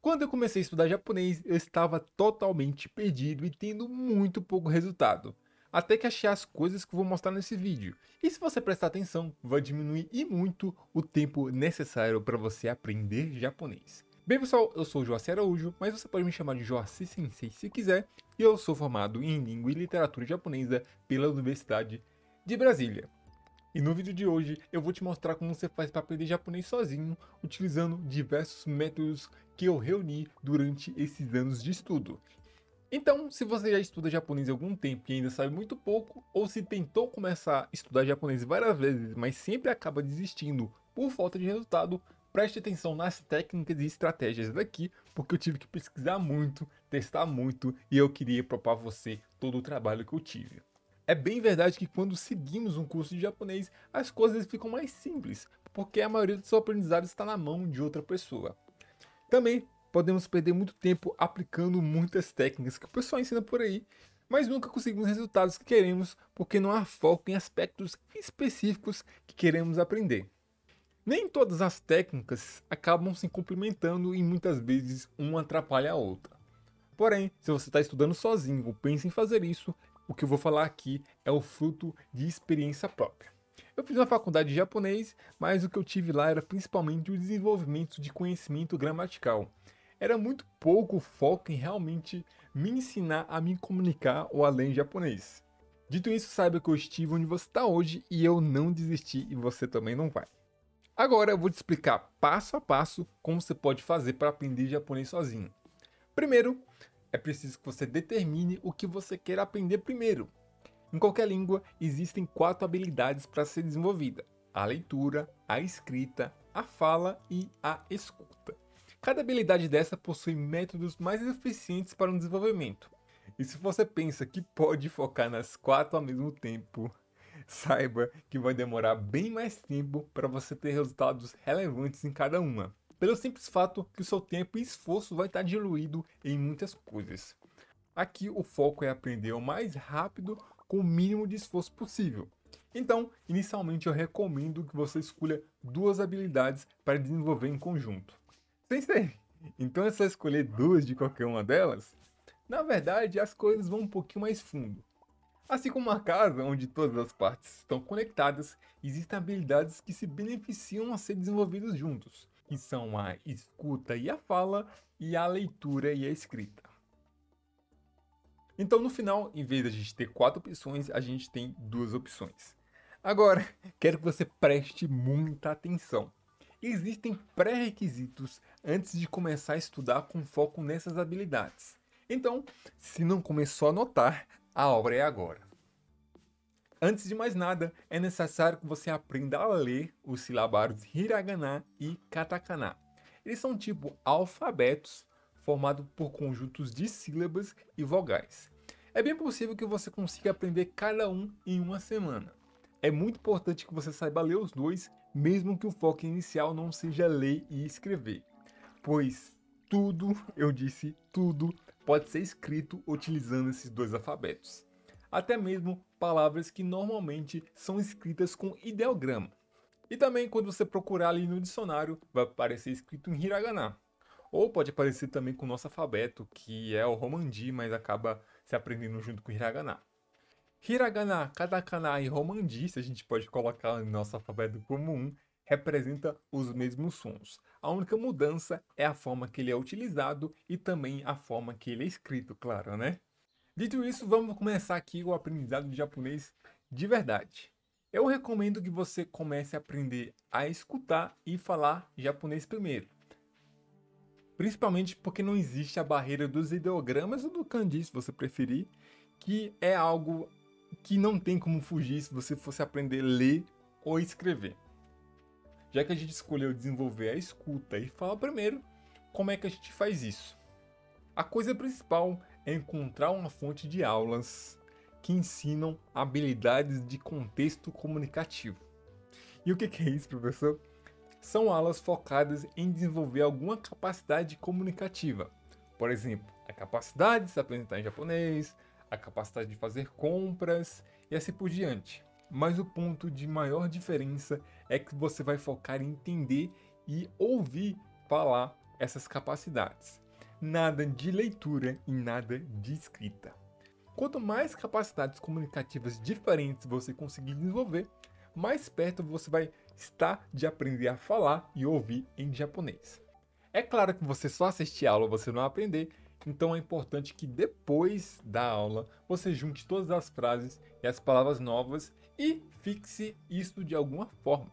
Quando eu comecei a estudar japonês, eu estava totalmente perdido e tendo muito pouco resultado. Até que achei as coisas que eu vou mostrar nesse vídeo. E se você prestar atenção, vai diminuir e muito o tempo necessário para você aprender japonês. Bem pessoal, eu sou o Joaci Araújo, mas você pode me chamar de Joaci Sensei se quiser. E eu sou formado em Língua e Literatura Japonesa pela Universidade de Brasília. E no vídeo de hoje eu vou te mostrar como você faz para aprender japonês sozinho, utilizando diversos métodos que eu reuni durante esses anos de estudo. Então, se você já estuda japonês há algum tempo e ainda sabe muito pouco, ou se tentou começar a estudar japonês várias vezes, mas sempre acaba desistindo por falta de resultado, preste atenção nas técnicas e estratégias daqui, porque eu tive que pesquisar muito, testar muito e eu queria propor a você todo o trabalho que eu tive. É bem verdade que quando seguimos um curso de japonês, as coisas ficam mais simples, porque a maioria do seu aprendizado está na mão de outra pessoa. Também podemos perder muito tempo aplicando muitas técnicas que o pessoal ensina por aí, mas nunca conseguimos os resultados que queremos porque não há foco em aspectos específicos que queremos aprender. Nem todas as técnicas acabam se complementando e muitas vezes uma atrapalha a outra. Porém, se você está estudando sozinho ou pensa em fazer isso, o que eu vou falar aqui é o fruto de experiência própria. Eu fiz uma faculdade de japonês, mas o que eu tive lá era principalmente o desenvolvimento de conhecimento gramatical. Era muito pouco foco em realmente me ensinar a me comunicar ou além japonês. Dito isso, saiba que eu estive onde você está hoje e eu não desisti e você também não vai. Agora eu vou te explicar passo a passo como você pode fazer para aprender japonês sozinho. Primeiro, é preciso que você determine o que você quer aprender primeiro. Em qualquer língua, existem 4 habilidades para ser desenvolvida: a leitura, a escrita, a fala e a escuta. Cada habilidade dessa possui métodos mais eficientes para o desenvolvimento. E se você pensa que pode focar nas 4 ao mesmo tempo, saiba que vai demorar bem mais tempo para você ter resultados relevantes em cada uma. Pelo simples fato que o seu tempo e esforço vai estar diluído em muitas coisas. Aqui o foco é aprender o mais rápido com o mínimo de esforço possível. Então, inicialmente eu recomendo que você escolha 2 habilidades para desenvolver em conjunto. Sensei, então é só escolher 2 de qualquer uma delas? Na verdade, as coisas vão um pouquinho mais fundo. Assim como uma casa onde todas as partes estão conectadas, existem habilidades que se beneficiam a ser desenvolvidas juntos, que são a escuta e a fala, e a leitura e a escrita. Então, no final, em vez de a gente ter 4 opções, a gente tem 2 opções. Agora, quero que você preste muita atenção. Existem pré-requisitos antes de começar a estudar com foco nessas habilidades. Então, se não começou a notar, a hora é agora. Antes de mais nada, é necessário que você aprenda a ler os silabários hiragana e katakana. Eles são tipo alfabetos formados por conjuntos de sílabas e vogais. É bem possível que você consiga aprender cada um em uma semana. É muito importante que você saiba ler os dois, mesmo que o foco inicial não seja ler e escrever, pois tudo, eu disse tudo, pode ser escrito utilizando esses 2 alfabetos. Até mesmo palavras que normalmente são escritas com ideograma. E também quando você procurar ali no dicionário, vai aparecer escrito em hiragana. Ou pode aparecer também com o nosso alfabeto, que é o romanji, mas acaba se aprendendo junto com o hiragana. Hiragana, katakana e romanji, se a gente pode colocar no nosso alfabeto comum, representa os mesmos sons. A única mudança é a forma que ele é utilizado e também a forma que ele é escrito, claro, né? Dito isso, vamos começar aqui o aprendizado de japonês de verdade. Eu recomendo que você comece a aprender a escutar e falar japonês primeiro. Principalmente porque não existe a barreira dos ideogramas ou do kanji, se você preferir, que é algo que não tem como fugir se você fosse aprender a ler ou escrever. Já que a gente escolheu desenvolver a escuta e falar primeiro, como é que a gente faz isso? A coisa principal é encontrar uma fonte de aulas que ensinam habilidades de contexto comunicativo. E o que é isso, professor? São aulas focadas em desenvolver alguma capacidade comunicativa. Por exemplo, a capacidade de se apresentar em japonês, a capacidade de fazer compras e assim por diante. Mas o ponto de maior diferença é que você vai focar em entender e ouvir falar essas capacidades. Nada de leitura e nada de escrita. Quanto mais capacidades comunicativas diferentes você conseguir desenvolver, mais perto você vai estar de aprender a falar e ouvir em japonês. É claro que você só assistir a aula você não vai aprender, então é importante que depois da aula você junte todas as frases e as palavras novas e fixe isso de alguma forma.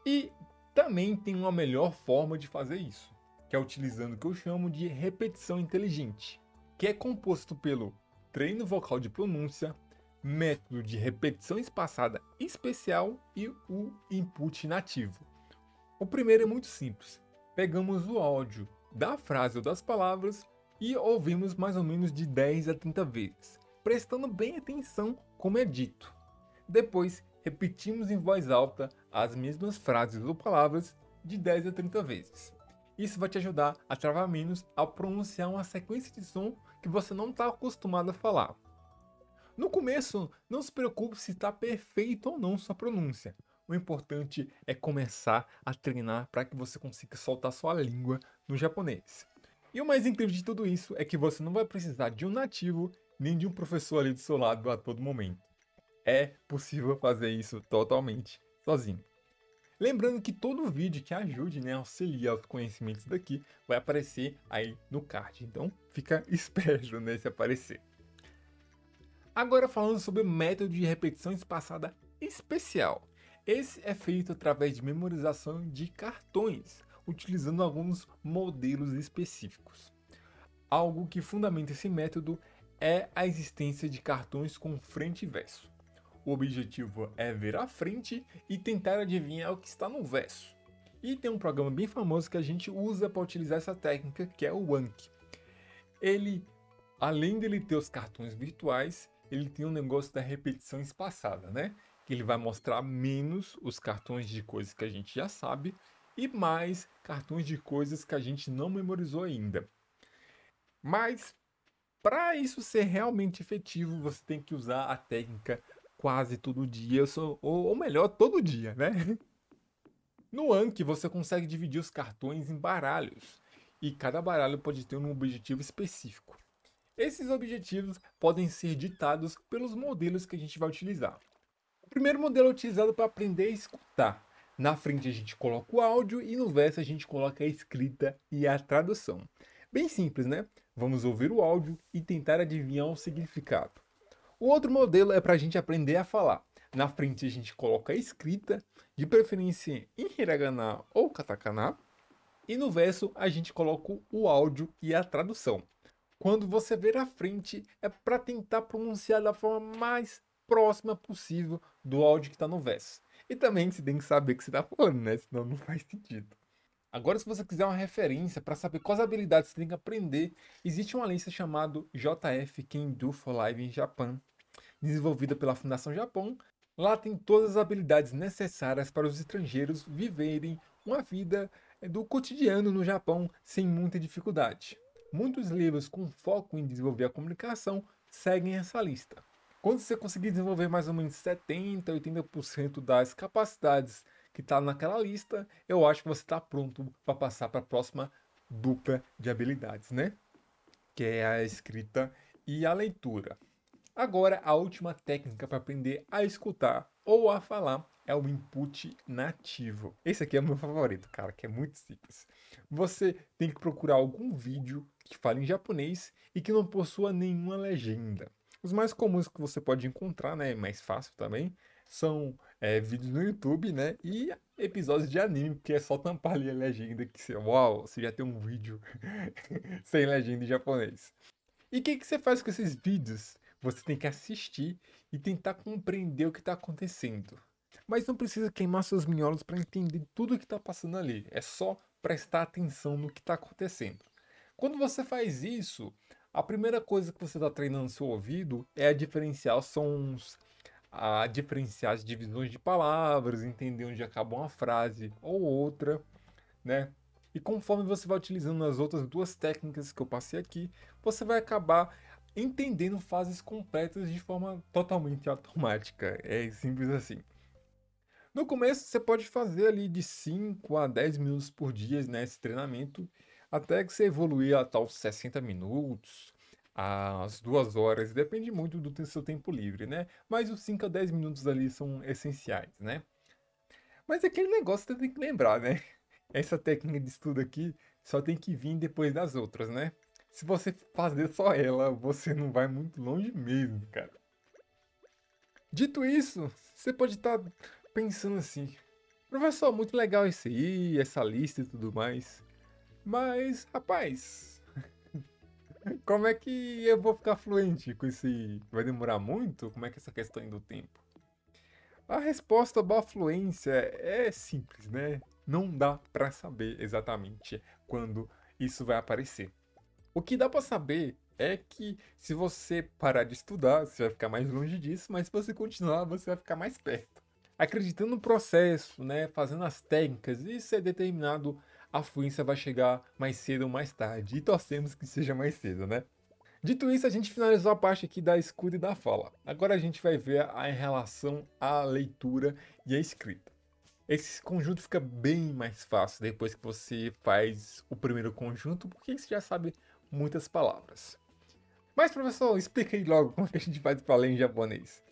E também tem uma melhor forma de fazer isso, que é utilizando o que eu chamo de repetição inteligente, que é composto pelo treino vocal de pronúncia, método de repetição espaçada especial e o input nativo. O primeiro é muito simples. Pegamos o áudio da frase ou das palavras e ouvimos mais ou menos de 10 a 30 vezes, prestando bem atenção como é dito. Depois, repetimos em voz alta as mesmas frases ou palavras de 10 a 30 vezes. Isso vai te ajudar a travar menos ao pronunciar uma sequência de som que você não está acostumado a falar. No começo, não se preocupe se está perfeito ou não sua pronúncia. O importante é começar a treinar para que você consiga soltar sua língua no japonês. E o mais incrível de tudo isso é que você não vai precisar de um nativo nem de um professor ali do seu lado a todo momento. É possível fazer isso totalmente sozinho. Lembrando que todo vídeo que ajude, né, auxiliar os conhecimentos daqui vai aparecer aí no card. Então fica esperto nesse aparecer. Agora falando sobre o método de repetição espaçada especial. Esse é feito através de memorização de cartões, utilizando alguns modelos específicos. Algo que fundamenta esse método é a existência de cartões com frente e verso. O objetivo é ver a frente e tentar adivinhar o que está no verso. E tem um programa bem famoso que a gente usa para utilizar essa técnica, que é o Anki. Ele, além dele ter os cartões virtuais, ele tem um negócio da repetição espaçada, né? Que ele vai mostrar menos os cartões de coisas que a gente já sabe e mais cartões de coisas que a gente não memorizou ainda. Mas, para isso ser realmente efetivo, você tem que usar a técnica quase todo dia, ou melhor, todo dia, né? No Anki, você consegue dividir os cartões em baralhos, e cada baralho pode ter um objetivo específico. Esses objetivos podem ser ditados pelos modelos que a gente vai utilizar. O primeiro modelo é utilizado para aprender a escutar. Na frente a gente coloca o áudio e no verso a gente coloca a escrita e a tradução. Bem simples, né? Vamos ouvir o áudio e tentar adivinhar o significado. O outro modelo é para a gente aprender a falar. Na frente a gente coloca a escrita, de preferência em hiragana ou katakana, e no verso a gente coloca o áudio e a tradução. Quando você ver a frente, é para tentar pronunciar da forma mais próxima possível do áudio que está no verso. E também você tem que saber o que você está falando, né? Senão não faz sentido. Agora, se você quiser uma referência para saber quais habilidades você tem que aprender, existe uma lista chamada JF Can Do for Live in Japan, desenvolvida pela Fundação Japão. Lá tem todas as habilidades necessárias para os estrangeiros viverem uma vida do cotidiano no Japão sem muita dificuldade. Muitos livros com foco em desenvolver a comunicação seguem essa lista. Quando você conseguir desenvolver mais ou menos 70, 80% das capacidades que está naquela lista, eu acho que você está pronto para passar para a próxima dupla de habilidades, né? Que é a escrita e a leitura. Agora, a última técnica para aprender a escutar ou a falar é o input nativo. Esse aqui é o meu favorito, cara, que é muito simples. Você tem que procurar algum vídeo que fale em japonês e que não possua nenhuma legenda. Os mais comuns que você pode encontrar, né, mais fácil também, são vídeos no YouTube, né, e episódios de anime, porque é só tampar ali a legenda que você, uau, você já tem um vídeo sem legenda em japonês. E o que você faz com esses vídeos? Você tem que assistir e tentar compreender o que está acontecendo. Mas não precisa queimar seus minholos para entender tudo o que está passando ali. É só prestar atenção no que está acontecendo. Quando você faz isso, a primeira coisa que você está treinando seu ouvido é a diferenciar os sons, a diferenciar as divisões de palavras, entender onde acaba uma frase ou outra, né? E conforme você vai utilizando as outras duas técnicas que eu passei aqui, você vai acabar entendendo fases completas de forma totalmente automática. É simples assim. No começo, você pode fazer ali de 5 a 10 minutos por dia, né, esse treinamento. Até que você evoluir a tal 60 minutos, às 2 horas, depende muito do seu tempo livre, né? Mas os 5 a 10 minutos ali são essenciais, né? Mas é aquele negócio que você tem que lembrar, né? Essa técnica de estudo aqui só tem que vir depois das outras, né? Se você fazer só ela, você não vai muito longe mesmo, cara. Dito isso, você pode estar pensando assim: professor, muito legal isso aí, essa lista e tudo mais. Mas, rapaz, como é que eu vou ficar fluente com esse. Vai demorar muito? Como é que é essa questão aí do tempo? A resposta da fluência é simples, né? Não dá pra saber exatamente quando isso vai aparecer. O que dá pra saber é que se você parar de estudar, você vai ficar mais longe disso, mas se você continuar, você vai ficar mais perto. Acreditando no processo, né, fazendo as técnicas, isso é determinado, a fluência vai chegar mais cedo ou mais tarde. E torcemos que seja mais cedo, né? Dito isso, a gente finalizou a parte aqui da escuta e da fala. Agora a gente vai ver a relação à leitura e à escrita. Esse conjunto fica bem mais fácil depois que você faz o primeiro conjunto, porque você já sabe muitas palavras. Mas, professor, explica aí logo como é que a gente faz para ler em japonês.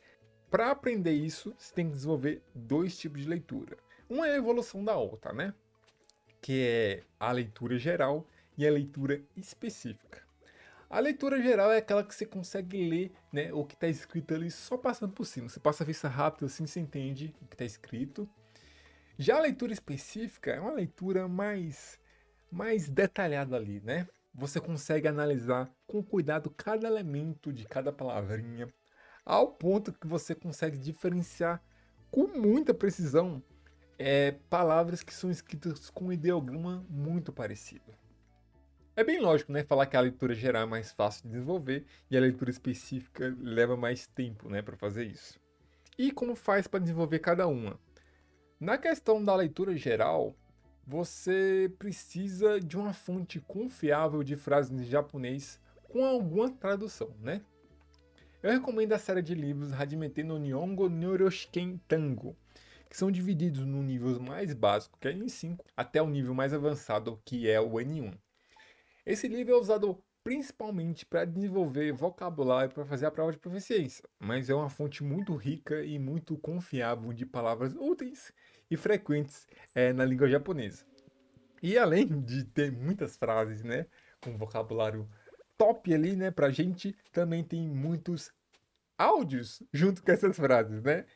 Para aprender isso, você tem que desenvolver dois tipos de leitura. Uma é a evolução da outra, né? Que é a leitura geral e a leitura específica. A leitura geral é aquela que você consegue ler, né, o que está escrito ali só passando por cima. Você passa a vista rápida assim, você entende o que está escrito. Já a leitura específica é uma leitura mais detalhada ali, né? Você consegue analisar com cuidado cada elemento de cada palavrinha, ao ponto que você consegue diferenciar com muita precisão palavras que são escritas com um ideograma muito parecido. É bem lógico, né, falar que a leitura geral é mais fácil de desenvolver e a leitura específica leva mais tempo, né, para fazer isso. E como faz para desenvolver cada uma? Na questão da leitura geral, você precisa de uma fonte confiável de frases em japonês com alguma tradução, né? Eu recomendo a série de livros Hajimete no Nihongo Nyoroshiken Tango, que são divididos no nível mais básico, que é N5, até o nível mais avançado, que é o N1. Esse livro é usado principalmente para desenvolver vocabulário para fazer a prova de proficiência, mas é uma fonte muito rica e muito confiável de palavras úteis e frequentes na língua japonesa. E além de ter muitas frases, né, com vocabulário top ali, né, pra gente, também tem muitos áudios junto com essas frases, né?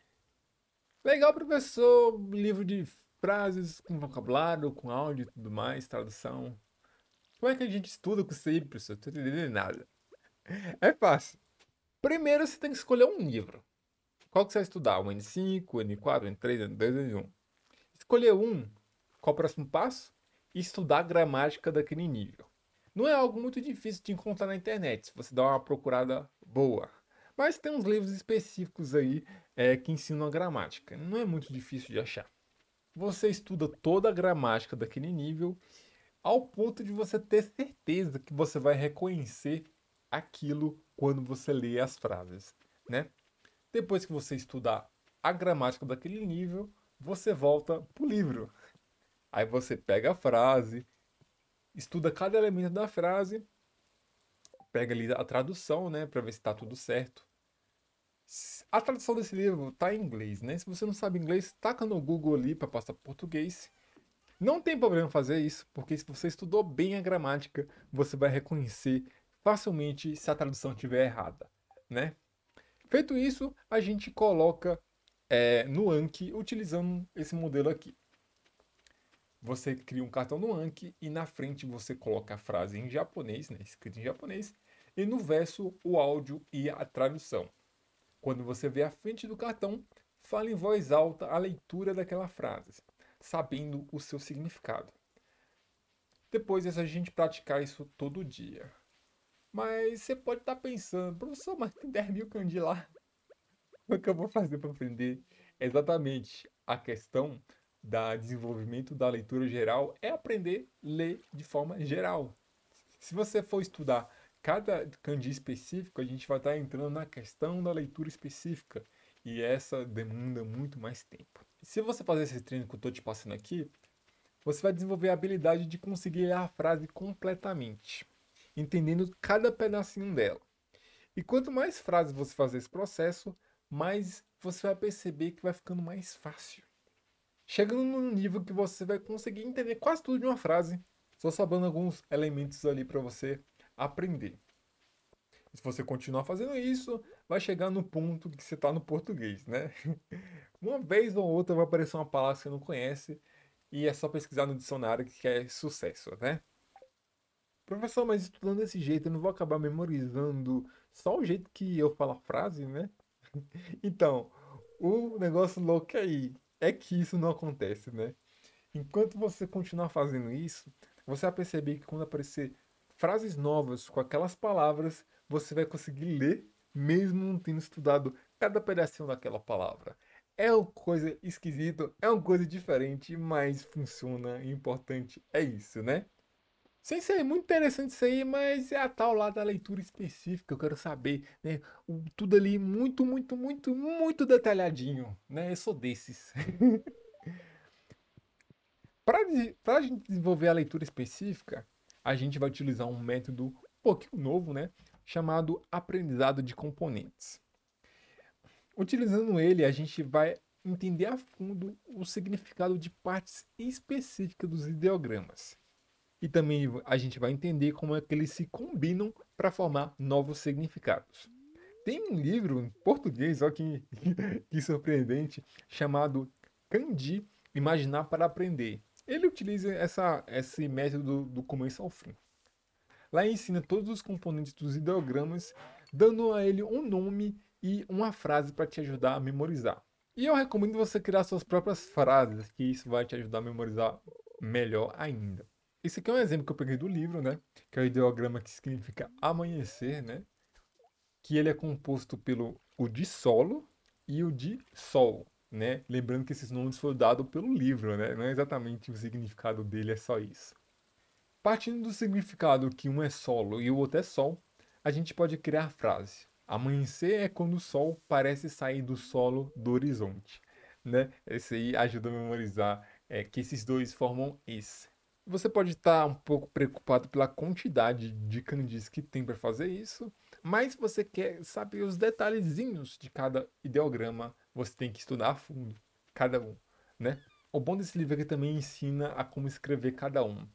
Legal, professor, livro de frases com vocabulário, com áudio e tudo mais, tradução. Como é que a gente estuda com isso aí, professor? Não tô entendendo nada. É fácil. Primeiro você tem que escolher um livro. Qual que você vai estudar? O N5, o N4, o N3, o N2, o N1. Escolher um, qual o próximo passo? Estudar a gramática daquele nível. Não é algo muito difícil de encontrar na internet, se você dá uma procurada boa. Mas tem uns livros específicos aí que ensinam a gramática. Não é muito difícil de achar. Você estuda toda a gramática daquele nível ao ponto de você ter certeza que você vai reconhecer aquilo quando você lê as frases, né? Depois que você estudar a gramática daquele nível, você volta pro livro. Aí você pega a frase, estuda cada elemento da frase, pega ali a tradução, né, para ver se está tudo certo. A tradução desse livro tá em inglês, né? Se você não sabe inglês, taca no Google ali para passar português. Não tem problema fazer isso, porque se você estudou bem a gramática, você vai reconhecer facilmente se a tradução estiver errada, né? Feito isso, a gente coloca no Anki utilizando esse modelo aqui. Você cria um cartão no Anki e na frente você coloca a frase em japonês, né, escrita em japonês, e no verso o áudio e a tradução. Quando você vê a frente do cartão, fala em voz alta a leitura daquela frase, sabendo o seu significado. Depois é a gente praticar isso todo dia. Mas você pode estar pensando, professor, mas tem 10 mil kanji lá. O que eu vou fazer para aprender exatamente a questão da desenvolvimento da leitura geral é aprender a ler de forma geral. Se você for estudar cada kanji específico, a gente vai estar entrando na questão da leitura específica. E essa demanda muito mais tempo. Se você fazer esse treino que eu estou te passando aqui, você vai desenvolver a habilidade de conseguir ler a frase completamente, entendendo cada pedacinho dela. E quanto mais frases você fazer esse processo, mais você vai perceber que vai ficando mais fácil. Chegando num nível que você vai conseguir entender quase tudo de uma frase, só sobrando alguns elementos ali para você aprender. E se você continuar fazendo isso, vai chegar no ponto que você está no português, né? Uma vez ou outra vai aparecer uma palavra que você não conhece e é só pesquisar no dicionário que é sucesso, né? Professor, mas estudando desse jeito eu não vou acabar memorizando só o jeito que eu falo a frase, né? Então, o negócio louco aí é que isso não acontece, né? Enquanto você continuar fazendo isso, você vai perceber que quando aparecer frases novas com aquelas palavras, você vai conseguir ler, mesmo não tendo estudado cada pedacinho daquela palavra. É uma coisa esquisita, é uma coisa diferente, mas funciona. E importante é isso, né? Sem ser muito interessante isso aí, mas é a tal lá da leitura específica, eu quero saber, né? Tudo ali muito, muito, muito, muito detalhadinho, né? Eu sou desses. Para a gente desenvolver a leitura específica, a gente vai utilizar um método um pouquinho novo, né? Chamado aprendizado de componentes. Utilizando ele, a gente vai entender a fundo o significado de partes específicas dos ideogramas. E também a gente vai entender como é que eles se combinam para formar novos significados. Tem um livro em português, olha que surpreendente, chamado Kanji, Imaginar para Aprender. Ele utiliza esse método do começo ao fim. Lá ensina todos os componentes dos ideogramas, dando a ele um nome e uma frase para te ajudar a memorizar. E eu recomendo você criar suas próprias frases, que isso vai te ajudar a memorizar melhor ainda. Esse aqui é um exemplo que eu peguei do livro, né? Que é o ideograma que significa amanhecer, né? Que ele é composto pelo o de solo e o de sol, né? Lembrando que esses nomes foram dados pelo livro, né? Não é exatamente o significado dele, é só isso. Partindo do significado que um é solo e o outro é sol, a gente pode criar a frase: amanhecer é quando o sol parece sair do solo do horizonte, né? Esse aí ajuda a memorizar que esses dois formam esse. Você pode estar um pouco preocupado pela quantidade de kanjis que tem para fazer isso, mas você quer saber os detalhezinhos de cada ideograma, você tem que estudar a fundo cada um, né? O bom desse livro é que também ensina a como escrever cada um.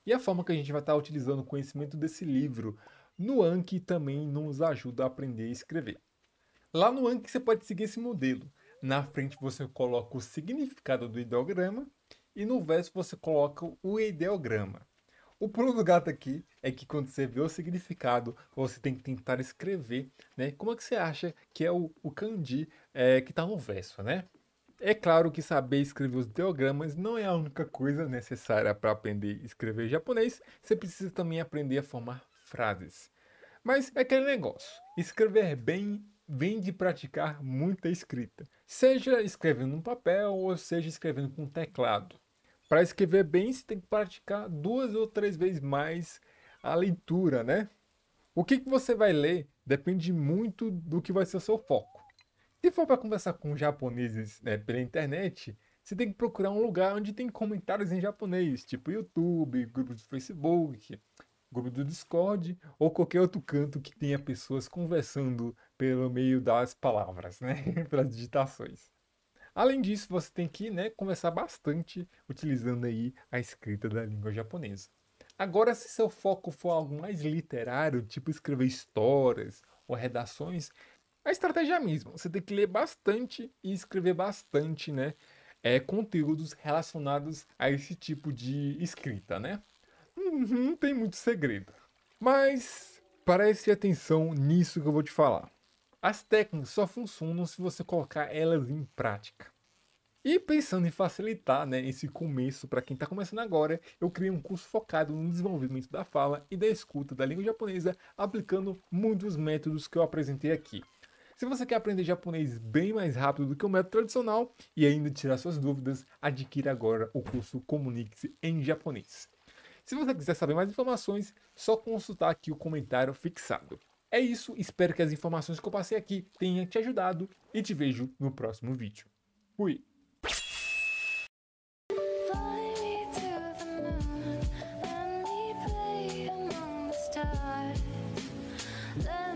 E a forma que a gente vai estar utilizando o conhecimento desse livro no Anki também nos ajuda a aprender a escrever. Lá no Anki você pode seguir esse modelo. Na frente você coloca o significado do ideograma e no verso você coloca o ideograma. O pulo do gato aqui é que quando você vê o significado, você tem que tentar escrever, né? Como é que você acha que é o kanji que está no verso, né? É claro que saber escrever os ideogramas não é a única coisa necessária para aprender a escrever japonês, você precisa também aprender a formar frases. Mas é aquele negócio, escrever bem vem de praticar muita escrita, seja escrevendo no papel ou seja escrevendo com teclado. Para escrever bem, você tem que praticar 2 ou 3 vezes mais a leitura, né? O que você vai ler depende muito do que vai ser o seu foco. Se for para conversar com japoneses, né, pela internet, você tem que procurar um lugar onde tem comentários em japonês, tipo YouTube, grupo do Facebook, grupo do Discord ou qualquer outro canto que tenha pessoas conversando pelo meio das palavras, né, pelas digitações. Além disso, você tem que, né, conversar bastante utilizando aí a escrita da língua japonesa. Agora, se seu foco for algo mais literário, tipo escrever histórias ou redações, a estratégia é a mesma. Você tem que ler bastante e escrever bastante, né? Conteúdos relacionados a esse tipo de escrita, né? Não tem muito segredo. Mas preste atenção nisso que eu vou te falar. As técnicas só funcionam se você colocar elas em prática. E pensando em facilitar, né, esse começo para quem está começando agora, eu criei um curso focado no desenvolvimento da fala e da escuta da língua japonesa, aplicando muitos métodos que eu apresentei aqui. Se você quer aprender japonês bem mais rápido do que o método tradicional e ainda tirar suas dúvidas, adquira agora o curso Comunique-se em Japonês. Se você quiser saber mais informações, só consultar aqui o comentário fixado. É isso, espero que as informações que eu passei aqui tenham te ajudado e te vejo no próximo vídeo. Fui! heart.